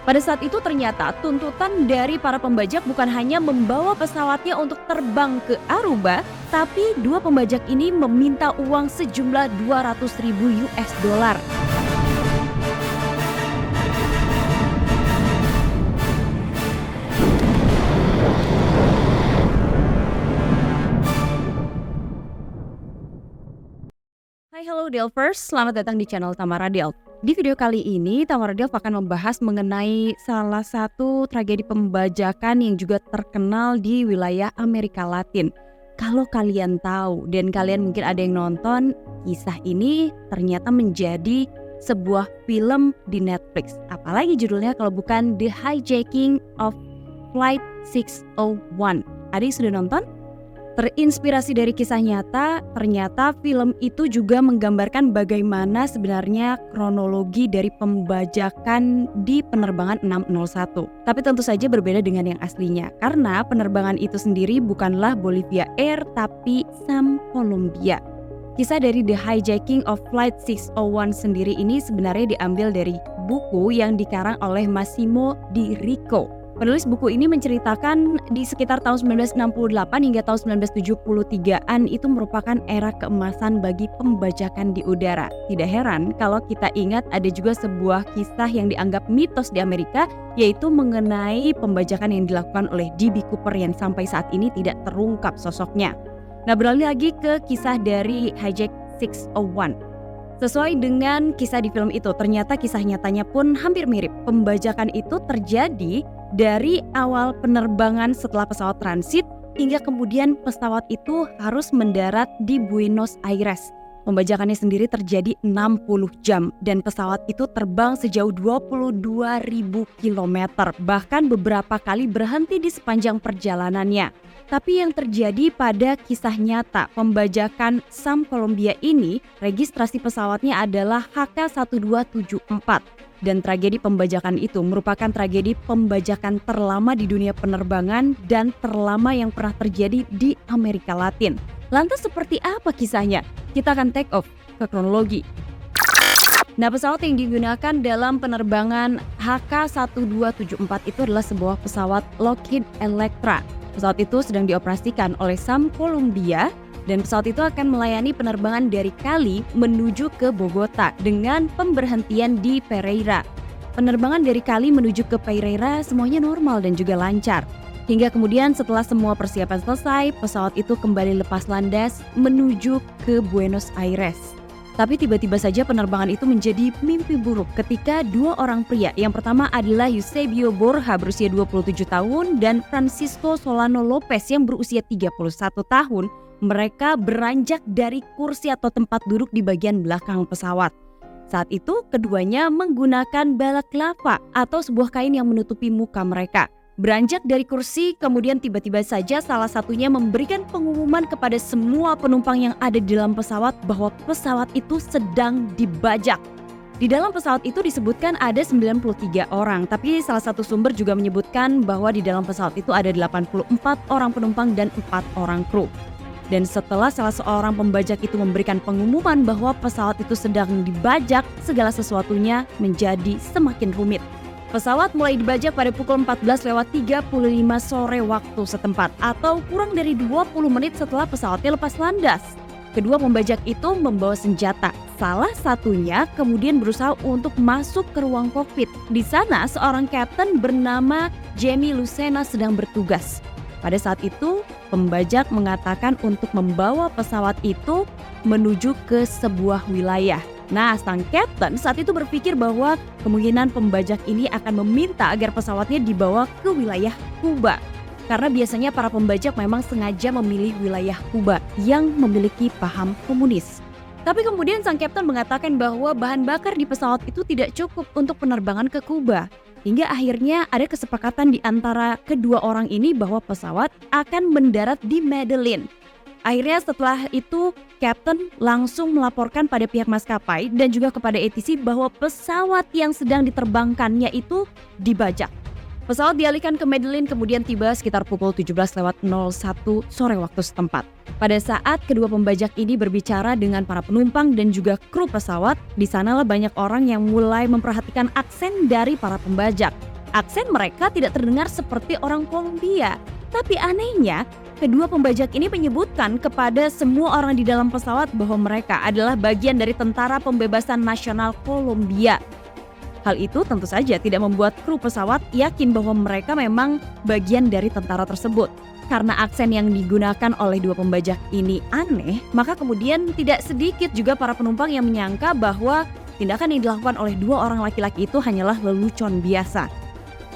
Pada saat itu ternyata tuntutan dari para pembajak bukan hanya membawa pesawatnya untuk terbang ke Aruba, tapi dua pembajak ini meminta uang sejumlah 200.000 US dollar. Hai, halo Delvers, selamat datang di channel Tamara Delv. Di video kali ini, Tamara Delv akan membahas mengenai salah satu tragedi pembajakan yang juga terkenal di wilayah Amerika Latin. Kalau kalian tahu dan kalian mungkin ada yang nonton, kisah ini ternyata menjadi sebuah film di Netflix. Apalagi judulnya kalau bukan The Hijacking of Flight 601. Ada yang sudah nonton? Terinspirasi dari kisah nyata, ternyata film itu juga menggambarkan bagaimana sebenarnya kronologi dari pembajakan di penerbangan 601. Tapi tentu saja berbeda dengan yang aslinya, karena penerbangan itu sendiri bukanlah Bolivia Air, tapi Sam Columbia. Kisah dari The Hijacking of Flight 601 sendiri ini sebenarnya diambil dari buku yang dikarang oleh Massimo Di Rico. Penulis buku ini menceritakan di sekitar tahun 1968 hingga tahun 1973-an itu merupakan era keemasan bagi pembajakan di udara. Tidak heran kalau kita ingat ada juga sebuah kisah yang dianggap mitos di Amerika, yaitu mengenai pembajakan yang dilakukan oleh D.B. Cooper yang sampai saat ini tidak terungkap sosoknya. Nah, beralih lagi ke kisah dari Hijack 601. Sesuai dengan kisah di film itu, ternyata kisah nyatanya pun hampir mirip. Pembajakan itu terjadi dari awal penerbangan setelah pesawat transit hingga kemudian pesawat itu harus mendarat di Buenos Aires. Pembajakannya sendiri terjadi 60 jam dan pesawat itu terbang sejauh 22.000 km, bahkan beberapa kali berhenti di sepanjang perjalanannya. Tapi yang terjadi pada kisah nyata pembajakan Sam Columbia ini, registrasi pesawatnya adalah HK1274. Dan tragedi pembajakan itu merupakan tragedi pembajakan terlama di dunia penerbangan dan terlama yang pernah terjadi di Amerika Latin. Lantas seperti apa kisahnya? Kita akan take off ke kronologi. Nah, pesawat yang digunakan dalam penerbangan HK1274 itu adalah sebuah pesawat Lockheed Electra. Pesawat itu sedang dioperasikan oleh Sam Columbia dan pesawat itu akan melayani penerbangan dari Cali menuju ke Bogota dengan pemberhentian di Pereira. Penerbangan dari Cali menuju ke Pereira semuanya normal dan juga lancar. Hingga kemudian setelah semua persiapan selesai, pesawat itu kembali lepas landas menuju ke Buenos Aires. Tapi tiba-tiba saja penerbangan itu menjadi mimpi buruk ketika dua orang pria. Yang pertama adalah Eusebio Borja berusia 27 tahun dan Francisco Solano Lopez yang berusia 31 tahun. Mereka beranjak dari kursi atau tempat duduk di bagian belakang pesawat. Saat itu keduanya menggunakan balaklava atau sebuah kain yang menutupi muka mereka. Beranjak dari kursi, kemudian tiba-tiba saja salah satunya memberikan pengumuman kepada semua penumpang yang ada di dalam pesawat bahwa pesawat itu sedang dibajak. Di dalam pesawat itu disebutkan ada 93 orang, tapi salah satu sumber juga menyebutkan bahwa di dalam pesawat itu ada 84 orang penumpang dan 4 orang kru. Dan setelah salah seorang pembajak itu memberikan pengumuman bahwa pesawat itu sedang dibajak, segala sesuatunya menjadi semakin rumit. Pesawat mulai dibajak pada pukul 14.35 sore waktu setempat atau kurang dari 20 menit setelah pesawatnya lepas landas. Kedua pembajak itu membawa senjata. Salah satunya kemudian berusaha untuk masuk ke ruang kokpit. Di sana seorang kapten bernama Jamie Lucena sedang bertugas. Pada saat itu, pembajak mengatakan untuk membawa pesawat itu menuju ke sebuah wilayah. Nah, sang kapten saat itu berpikir bahwa kemungkinan pembajak ini akan meminta agar pesawatnya dibawa ke wilayah Kuba. Karena biasanya para pembajak memang sengaja memilih wilayah Kuba yang memiliki paham komunis. Tapi kemudian sang kapten mengatakan bahwa bahan bakar di pesawat itu tidak cukup untuk penerbangan ke Kuba. Hingga akhirnya ada kesepakatan di antara kedua orang ini bahwa pesawat akan mendarat di Medellin. Akhirnya setelah itu kapten langsung melaporkan pada pihak maskapai dan juga kepada ATC bahwa pesawat yang sedang diterbangkannya itu dibajak. Pesawat dialihkan ke Medellin kemudian tiba sekitar pukul 17.01 sore waktu setempat. Pada saat kedua pembajak ini berbicara dengan para penumpang dan juga kru pesawat, di sanalah banyak orang yang mulai memperhatikan aksen dari para pembajak. Aksen mereka tidak terdengar seperti orang Kolombia. Tapi anehnya, kedua pembajak ini menyebutkan kepada semua orang di dalam pesawat bahwa mereka adalah bagian dari Tentara Pembebasan Nasional Kolombia. Hal itu tentu saja tidak membuat kru pesawat yakin bahwa mereka memang bagian dari tentara tersebut. Karena aksen yang digunakan oleh dua pembajak ini aneh, maka kemudian tidak sedikit juga para penumpang yang menyangka bahwa tindakan yang dilakukan oleh dua orang laki-laki itu hanyalah lelucon biasa.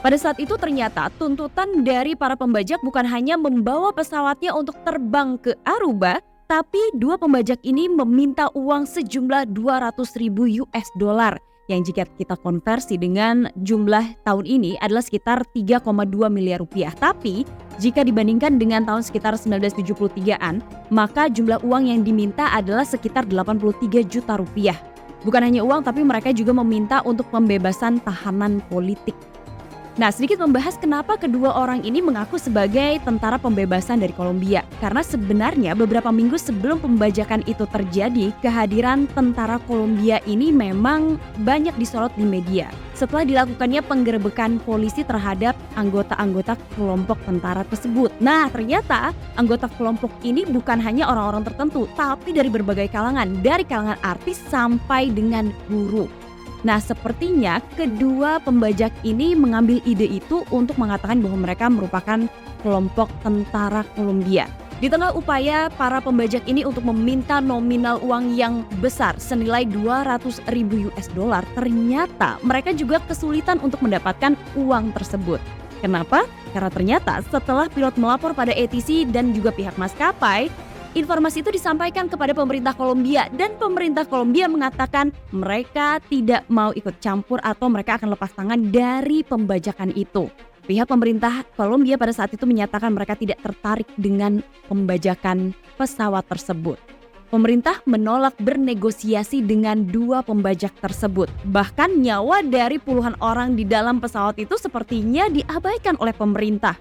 Pada saat itu ternyata tuntutan dari para pembajak bukan hanya membawa pesawatnya untuk terbang ke Aruba, tapi dua pembajak ini meminta uang sejumlah 200.000 US dollar yang jika kita konversi dengan jumlah tahun ini adalah sekitar 3,2 miliar rupiah. Tapi jika dibandingkan dengan tahun sekitar 1973-an, maka jumlah uang yang diminta adalah sekitar 83 juta rupiah. Bukan hanya uang, tapi mereka juga meminta untuk pembebasan tahanan politik. Nah, sedikit membahas kenapa kedua orang ini mengaku sebagai tentara pembebasan dari Kolombia. Karena sebenarnya beberapa minggu sebelum pembajakan itu terjadi, kehadiran tentara Kolombia ini memang banyak disorot di media. Setelah dilakukannya penggerebekan polisi terhadap anggota-anggota kelompok tentara tersebut. Nah, ternyata anggota kelompok ini bukan hanya orang-orang tertentu, tapi dari berbagai kalangan, dari kalangan artis sampai dengan guru. Nah, sepertinya kedua pembajak ini mengambil ide itu untuk mengatakan bahwa mereka merupakan kelompok tentara Kolombia. Di tengah upaya para pembajak ini untuk meminta nominal uang yang besar senilai 200.000 US dollar, ternyata mereka juga kesulitan untuk mendapatkan uang tersebut. Kenapa? Karena ternyata setelah pilot melapor pada ATC dan juga pihak maskapai, informasi itu disampaikan kepada pemerintah Kolombia dan pemerintah Kolombia mengatakan mereka tidak mau ikut campur atau mereka akan lepas tangan dari pembajakan itu. Pihak pemerintah Kolombia pada saat itu menyatakan mereka tidak tertarik dengan pembajakan pesawat tersebut. Pemerintah menolak bernegosiasi dengan dua pembajak tersebut. Bahkan nyawa dari puluhan orang di dalam pesawat itu sepertinya diabaikan oleh pemerintah.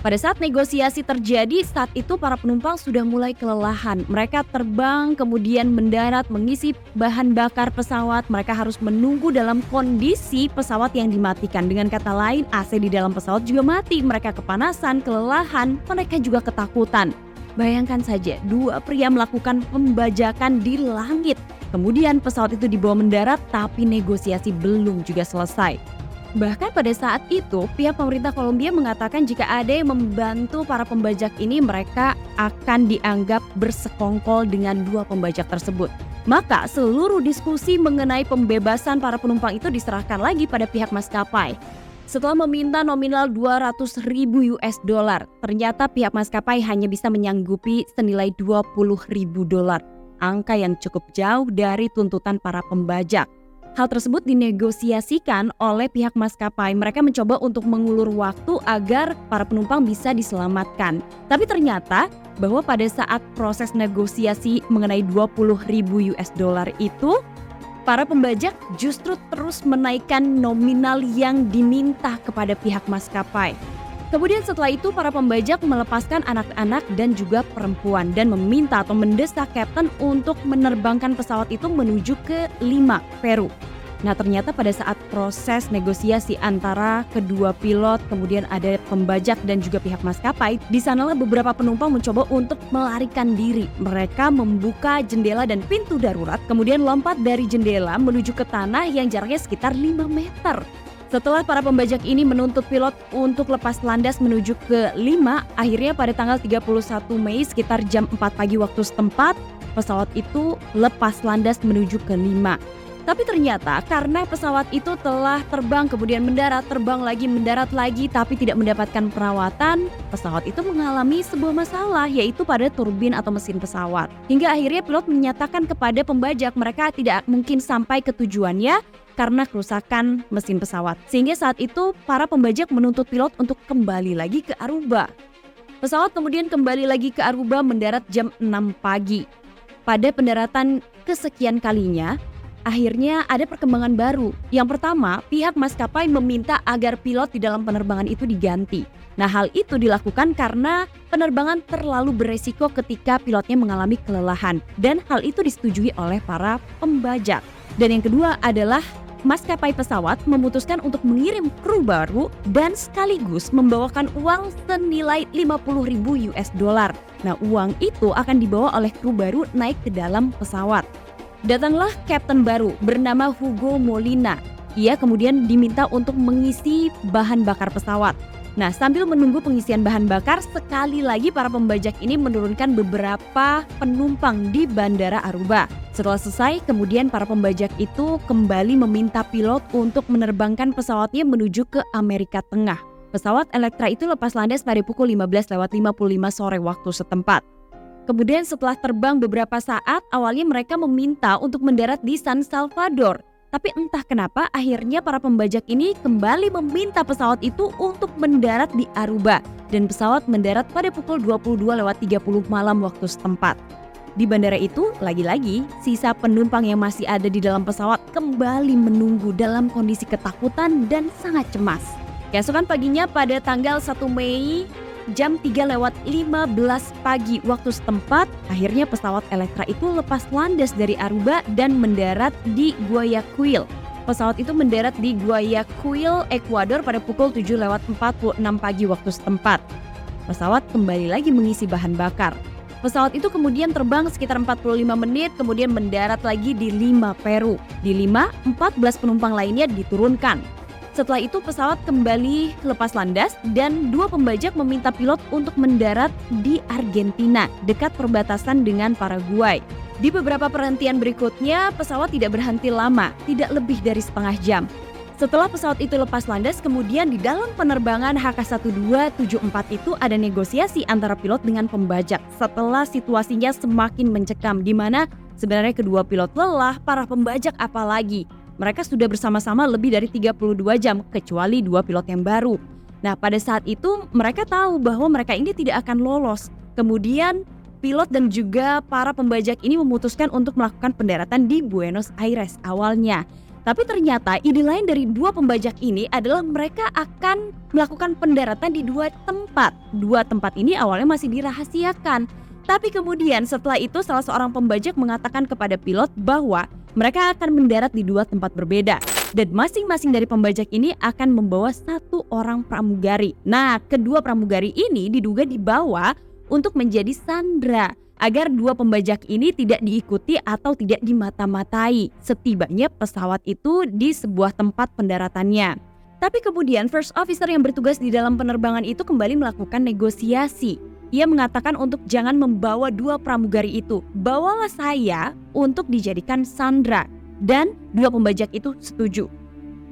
Pada saat negosiasi terjadi, saat itu para penumpang sudah mulai kelelahan. Mereka terbang, kemudian mendarat, mengisi bahan bakar pesawat. Mereka harus menunggu dalam kondisi pesawat yang dimatikan. Dengan kata lain, AC di dalam pesawat juga mati. Mereka kepanasan, kelelahan, mereka juga ketakutan. Bayangkan saja, dua pria melakukan pembajakan di langit. Kemudian pesawat itu dibawa mendarat, tapi negosiasi belum juga selesai. Bahkan pada saat itu, pihak pemerintah Kolombia mengatakan jika ada yang membantu para pembajak ini, mereka akan dianggap bersekongkol dengan dua pembajak tersebut. Maka seluruh diskusi mengenai pembebasan para penumpang itu diserahkan lagi pada pihak maskapai. Setelah meminta nominal 200.000 US dollar, ternyata pihak maskapai hanya bisa menyanggupi senilai 20.000 dolar. Angka yang cukup jauh dari tuntutan para pembajak. Hal tersebut dinegosiasikan oleh pihak maskapai. Mereka mencoba untuk mengulur waktu agar para penumpang bisa diselamatkan. Tapi ternyata bahwa pada saat proses negosiasi mengenai 20.000 US dollar itu, para pembajak justru terus menaikkan nominal yang diminta kepada pihak maskapai. Kemudian setelah itu para pembajak melepaskan anak-anak dan juga perempuan dan meminta atau mendesak kapten untuk menerbangkan pesawat itu menuju ke Lima, Peru. Nah, ternyata pada saat proses negosiasi antara kedua pilot, kemudian ada pembajak dan juga pihak maskapai, di sanalah beberapa penumpang mencoba untuk melarikan diri. Mereka membuka jendela dan pintu darurat, kemudian lompat dari jendela menuju ke tanah yang jaraknya sekitar 5 meter. Setelah para pembajak ini menuntut pilot untuk lepas landas menuju ke Lima, akhirnya pada tanggal 31 Mei sekitar jam 4 pagi waktu setempat, pesawat itu lepas landas menuju ke Lima. Tapi ternyata karena pesawat itu telah terbang kemudian mendarat, terbang lagi, mendarat lagi, tapi tidak mendapatkan perawatan, pesawat itu mengalami sebuah masalah, yaitu pada turbin atau mesin pesawat. Hingga akhirnya pilot menyatakan kepada pembajak mereka tidak mungkin sampai ke tujuannya karena kerusakan mesin pesawat. Sehingga saat itu para pembajak menuntut pilot untuk kembali lagi ke Aruba. Pesawat kemudian kembali lagi ke Aruba mendarat jam 6 pagi. Pada pendaratan kesekian kalinya, akhirnya ada perkembangan baru. Yang pertama, pihak maskapai meminta agar pilot di dalam penerbangan itu diganti. Nah, hal itu dilakukan karena penerbangan terlalu beresiko ketika pilotnya mengalami kelelahan. Dan hal itu disetujui oleh para pembajak. Dan yang kedua adalah maskapai pesawat memutuskan untuk mengirim kru baru dan sekaligus membawakan uang senilai 50.000 US dollar. Nah, uang itu akan dibawa oleh kru baru naik ke dalam pesawat. Datanglah kapten baru bernama Hugo Molina. Ia kemudian diminta untuk mengisi bahan bakar pesawat. Nah, sambil menunggu pengisian bahan bakar, sekali lagi para pembajak ini menurunkan beberapa penumpang di Bandara Aruba. Setelah selesai, kemudian para pembajak itu kembali meminta pilot untuk menerbangkan pesawatnya menuju ke Amerika Tengah. Pesawat Electra itu lepas landas pada pukul 15.55 sore waktu setempat. Kemudian setelah terbang beberapa saat, awalnya mereka meminta untuk mendarat di San Salvador. Tapi entah kenapa akhirnya para pembajak ini kembali meminta pesawat itu untuk mendarat di Aruba. Dan pesawat mendarat pada pukul 22.30 malam waktu setempat. Di bandara itu, lagi-lagi sisa penumpang yang masih ada di dalam pesawat kembali menunggu dalam kondisi ketakutan dan sangat cemas. Keesokan paginya pada tanggal 1 Mei jam 3.15 pagi waktu setempat, akhirnya pesawat Electra itu lepas landas dari Aruba dan mendarat di Guayaquil. Pesawat itu mendarat di Guayaquil, Ekuador pada pukul 7.46 pagi waktu setempat. Pesawat kembali lagi mengisi bahan bakar. Pesawat itu kemudian terbang sekitar 45 menit, kemudian mendarat lagi di Lima, Peru. Di Lima, 14 penumpang lainnya diturunkan. Setelah itu pesawat kembali lepas landas dan dua pembajak meminta pilot untuk mendarat di Argentina, dekat perbatasan dengan Paraguay. Di beberapa perhentian berikutnya, pesawat tidak berhenti lama, tidak lebih dari setengah jam. Setelah pesawat itu lepas landas, kemudian di dalam penerbangan HK1274 itu ada negosiasi antara pilot dengan pembajak setelah situasinya semakin mencekam, di mana sebenarnya kedua pilot lelah, para pembajak apalagi. Mereka sudah bersama-sama lebih dari 32 jam, kecuali dua pilot yang baru. Nah, pada saat itu mereka tahu bahwa mereka ini tidak akan lolos. Kemudian pilot dan juga para pembajak ini memutuskan untuk melakukan pendaratan di Buenos Aires awalnya. Tapi ternyata ide lain dari dua pembajak ini adalah mereka akan melakukan pendaratan di dua tempat. Dua tempat ini awalnya masih dirahasiakan. Tapi kemudian setelah itu salah seorang pembajak mengatakan kepada pilot bahwa mereka akan mendarat di dua tempat berbeda. Dan masing-masing dari pembajak ini akan membawa satu orang pramugari. Nah, kedua pramugari ini diduga dibawa untuk menjadi sandera agar dua pembajak ini tidak diikuti atau tidak dimata-matai setibanya pesawat itu di sebuah tempat pendaratannya. Tapi kemudian first officer yang bertugas di dalam penerbangan itu kembali melakukan negosiasi. Ia mengatakan untuk jangan membawa dua pramugari itu, bawalah saya untuk dijadikan sandera. Dan dua pembajak itu setuju.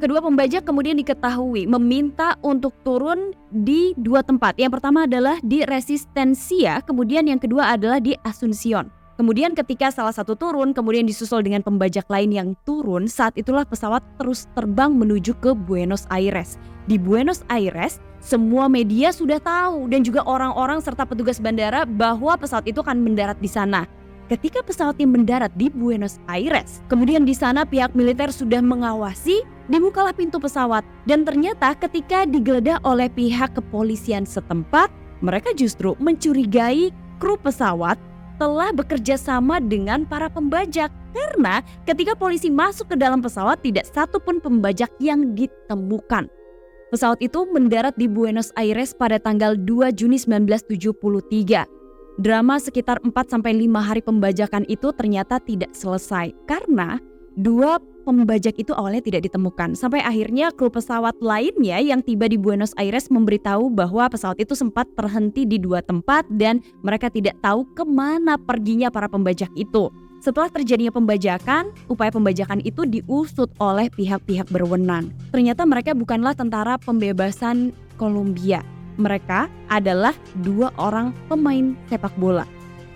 Kedua pembajak kemudian diketahui meminta untuk turun di dua tempat. Yang pertama adalah di Resistencia, kemudian yang kedua adalah di Asuncion. Kemudian ketika salah satu turun, kemudian disusul dengan pembajak lain yang turun, saat itulah pesawat terus terbang menuju ke Buenos Aires. Di Buenos Aires, semua media sudah tahu dan juga orang-orang serta petugas bandara bahwa pesawat itu akan mendarat di sana. Ketika pesawatnya mendarat di Buenos Aires, kemudian di sana pihak militer sudah mengawasi, dibukalah pintu pesawat. Dan ternyata ketika digeledah oleh pihak kepolisian setempat, mereka justru mencurigai kru pesawat telah bekerja sama dengan para pembajak. Karena ketika polisi masuk ke dalam pesawat, tidak satu pun pembajak yang ditemukan. Pesawat itu mendarat di Buenos Aires pada tanggal 2 Juni 1973. Drama sekitar 4-5 hari pembajakan itu ternyata tidak selesai. Karena dua pembajak itu awalnya tidak ditemukan. Sampai akhirnya kru pesawat lainnya yang tiba di Buenos Aires memberitahu bahwa pesawat itu sempat terhenti di dua tempat dan mereka tidak tahu kemana perginya para pembajak itu. Setelah terjadinya pembajakan, upaya pembajakan itu diusut oleh pihak-pihak berwenang. Ternyata mereka bukanlah tentara pembebasan Kolombia. Mereka adalah dua orang pemain sepak bola.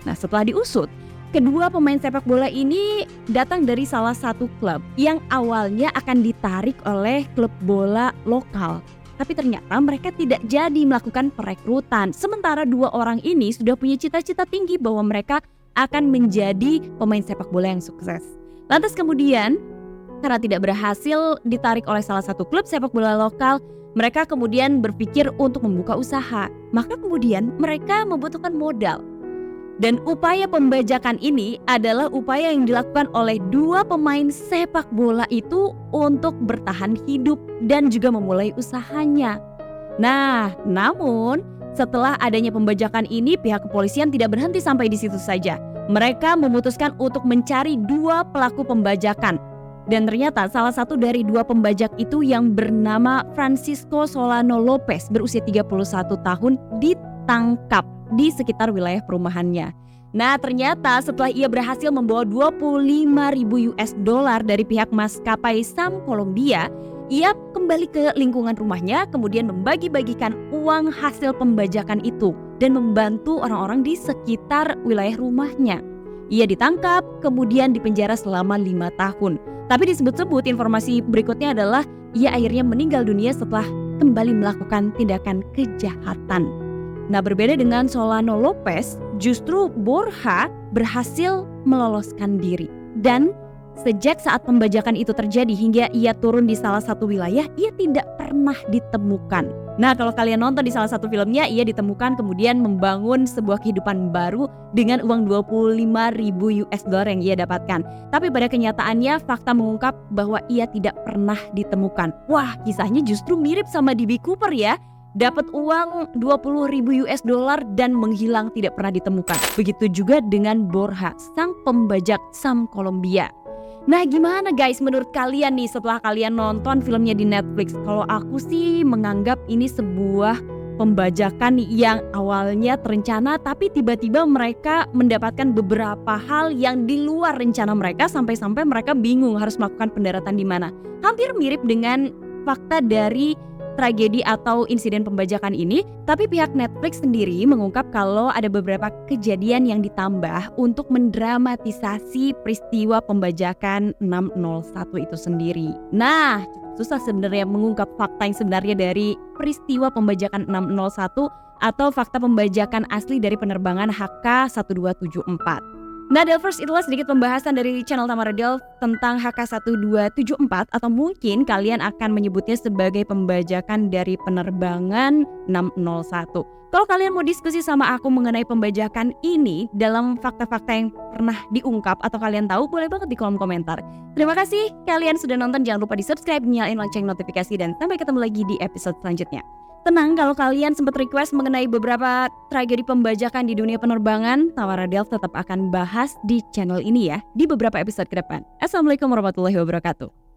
Nah, setelah diusut, kedua pemain sepak bola ini datang dari salah satu klub yang awalnya akan ditarik oleh klub bola lokal. Tapi ternyata mereka tidak jadi melakukan perekrutan. Sementara dua orang ini sudah punya cita-cita tinggi bahwa mereka akan menjadi pemain sepak bola yang sukses. Lantas kemudian, karena tidak berhasil ditarik oleh salah satu klub sepak bola lokal, mereka kemudian berpikir untuk membuka usaha. Maka kemudian mereka membutuhkan modal. Dan upaya pembajakan ini adalah upaya yang dilakukan oleh dua pemain sepak bola itu untuk bertahan hidup dan juga memulai usahanya. Nah, namun setelah adanya pembajakan ini, pihak kepolisian tidak berhenti sampai di situ saja. Mereka memutuskan untuk mencari dua pelaku pembajakan. Dan ternyata salah satu dari dua pembajak itu yang bernama Francisco Solano Lopez berusia 31 tahun ditangkap di sekitar wilayah perumahannya. Nah, ternyata setelah ia berhasil membawa 25.000 US dollar dari pihak maskapai Sam Colombia, ia kembali ke lingkungan rumahnya, kemudian membagi-bagikan uang hasil pembajakan itu dan membantu orang-orang di sekitar wilayah rumahnya. Ia ditangkap, kemudian dipenjara selama 5 tahun. Tapi disebut-sebut informasi berikutnya adalah ia akhirnya meninggal dunia setelah kembali melakukan tindakan kejahatan. Nah, berbeda dengan Solano Lopez, justru Borja berhasil meloloskan diri. Dan sejak saat pembajakan itu terjadi hingga ia turun di salah satu wilayah, ia tidak pernah ditemukan. Nah, kalau kalian nonton di salah satu filmnya, ia ditemukan kemudian membangun sebuah kehidupan baru dengan uang 25.000 US dollar yang ia dapatkan. Tapi pada kenyataannya fakta mengungkap bahwa ia tidak pernah ditemukan. Wah, kisahnya justru mirip sama DB Cooper ya. Dapat uang 20.000 US dollar dan menghilang tidak pernah ditemukan. Begitu juga dengan Borja, sang pembajak Sam Colombia. Nah, gimana guys menurut kalian nih setelah kalian nonton filmnya di Netflix? Kalau aku sih menganggap ini sebuah pembajakan yang awalnya terencana, tapi tiba-tiba mereka mendapatkan beberapa hal yang di luar rencana mereka sampai-sampai mereka bingung harus melakukan pendaratan di mana. Hampir mirip dengan fakta dari tragedi atau insiden pembajakan ini, tapi pihak Netflix sendiri mengungkap kalau ada beberapa kejadian yang ditambah untuk mendramatisasi peristiwa pembajakan 601 itu sendiri. Nah, susah sebenarnya mengungkap fakta yang sebenarnya dari peristiwa pembajakan 601 atau fakta pembajakan asli dari penerbangan HK1274. Nah, Delvers, itulah sedikit pembahasan dari channel Tamara Delv tentang HK1274 atau mungkin kalian akan menyebutnya sebagai pembajakan dari penerbangan 601. Kalau kalian mau diskusi sama aku mengenai pembajakan ini dalam fakta-fakta yang pernah diungkap atau kalian tahu, boleh banget di kolom komentar. Terima kasih kalian sudah nonton, jangan lupa di subscribe, nyalain lonceng notifikasi, dan sampai ketemu lagi di episode selanjutnya. Tenang, kalau kalian sempat request mengenai beberapa tragedi pembajakan di dunia penerbangan, Tamara Delv tetap akan bahas di channel ini ya, di beberapa episode ke depan. Assalamualaikum warahmatullahi wabarakatuh.